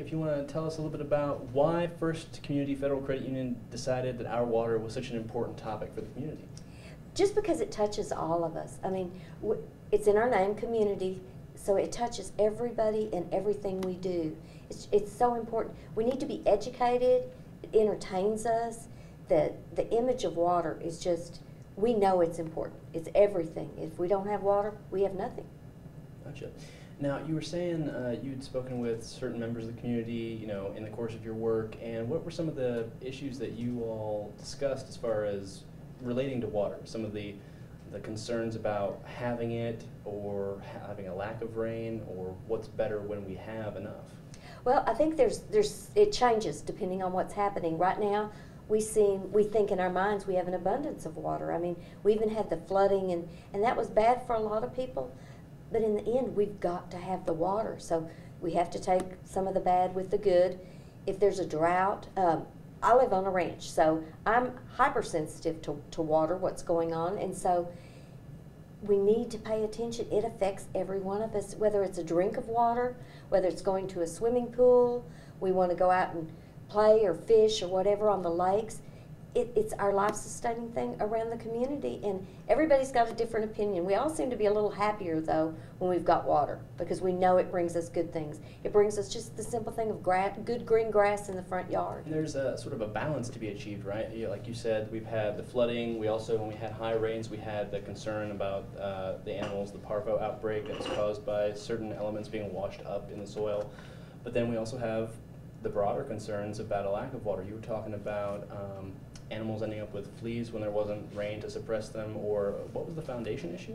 if you want to tell us a little bit about why First Community Federal Credit Union decided that our water was such an important topic for the community. Just because it touches all of us. I mean, it's in our name, community, so it touches everybody and everything we do. It's so important. We need to be educated. It entertains us. The image of water is just, we know it's important. It's everything. If we don't have water, we have nothing. Gotcha. Now, you were saying you'd spoken with certain members of the community, you know, in the course of your work, and what were some of the issues that you all discussed as far as relating to water? Some of the concerns about having it, or having a lack of rain, or what's better when we have enough? Well, I think it changes depending on what's happening. Right now, we think in our minds we have an abundance of water. I mean, we even had the flooding, and that was bad for a lot of people. But in the end, we've got to have the water. So we have to take some of the bad with the good. If there's a drought, I live on a ranch, so I'm hypersensitive to water, what's going on. And so we need to pay attention. It affects every one of us, whether it's a drink of water, whether it's going to a swimming pool, we want to go out and play or fish or whatever on the lakes. It's our life-sustaining thing around the community, and everybody's got a different opinion. We all seem to be a little happier, though, when we've got water, because we know it brings us good things. It brings us just the simple thing of good green grass in the front yard. And there's a sort of a balance to be achieved, right? Like you said, we've had the flooding. We also, when we had high rains, we had the concern about the animals, the parvo outbreak that was caused by certain elements being washed up in the soil. But then we also have the broader concerns about a lack of water. You were talking about animals ending up with fleas when there wasn't rain to suppress them, or what was the foundation issue?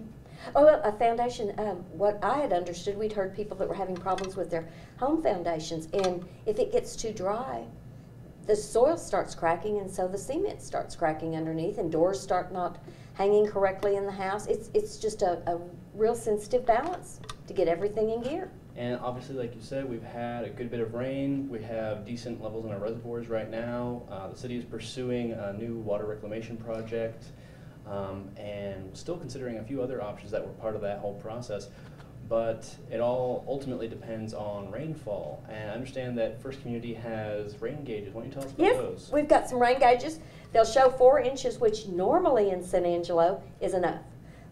Oh, well, a foundation, what I had understood, we'd heard people that were having problems with their home foundations, and if it gets too dry, the soil starts cracking, and so the cement starts cracking underneath, and doors start not hanging correctly in the house. It's just a real sensitive balance to get everything in gear. And obviously, like you said, we've had a good bit of rain. We have decent levels in our reservoirs right now. The city is pursuing a new water reclamation project, and still considering a few other options that were part of that whole process. But it all ultimately depends on rainfall. And I understand that First Community has rain gauges. Why don't you tell us about those? Yes, we've got some rain gauges. They'll show 4 inches, which normally in San Angelo is enough.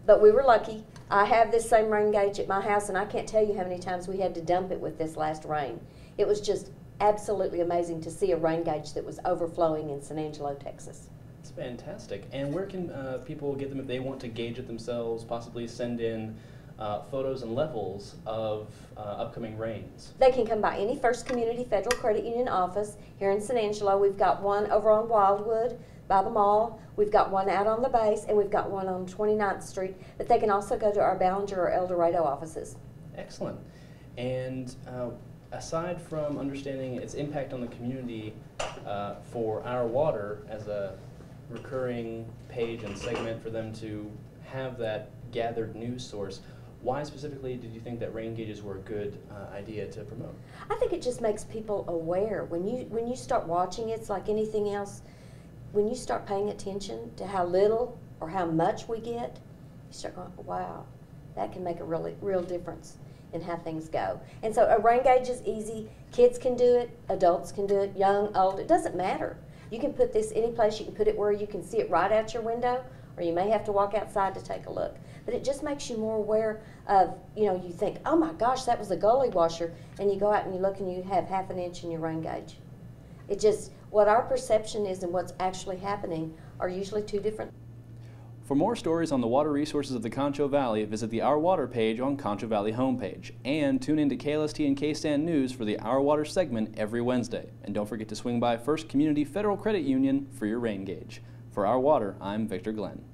But we were lucky. I have this same rain gauge at my house, and I can't tell you how many times we had to dump it with this last rain. It was just absolutely amazing to see a rain gauge that was overflowing in San Angelo, Texas. It's fantastic. And where can people get them if they want to gauge it themselves, possibly send in photos and levels of upcoming rains? They can come by any First Community Federal Credit Union office here in San Angelo. We've got one over on Wildwood by the mall. We've got one out on the base, and we've got one on 29th Street. But they can also go to our Ballinger or El Dorado offices. Excellent. And aside from understanding its impact on the community for our water as a recurring page and segment for them to have that gathered news source, why specifically did you think that rain gauges were a good idea to promote? I think it just makes people aware. When you start watching, it's like anything else. When you start paying attention to how little or how much we get, you start going, wow, that can make a real difference in how things go. And so a rain gauge is easy. Kids can do it, adults can do it, young, old, it doesn't matter. You can put this any place. You can put it where you can see it right out your window, or you may have to walk outside to take a look. But it just makes you more aware of, you think, oh my gosh, that was a gully washer, and you go out and you look and you have ½ an inch in your rain gauge. It just, what our perception is and what's actually happening are usually two different. For more stories on the water resources of the Concho Valley, visit the Our Water page on Concho Valley Homepage, and tune in to KLST and KSAN News for the Our Water segment every Wednesday. And don't forget to swing by First Community Federal Credit Union for your rain gauge. For Our Water, I'm Victor Glenn.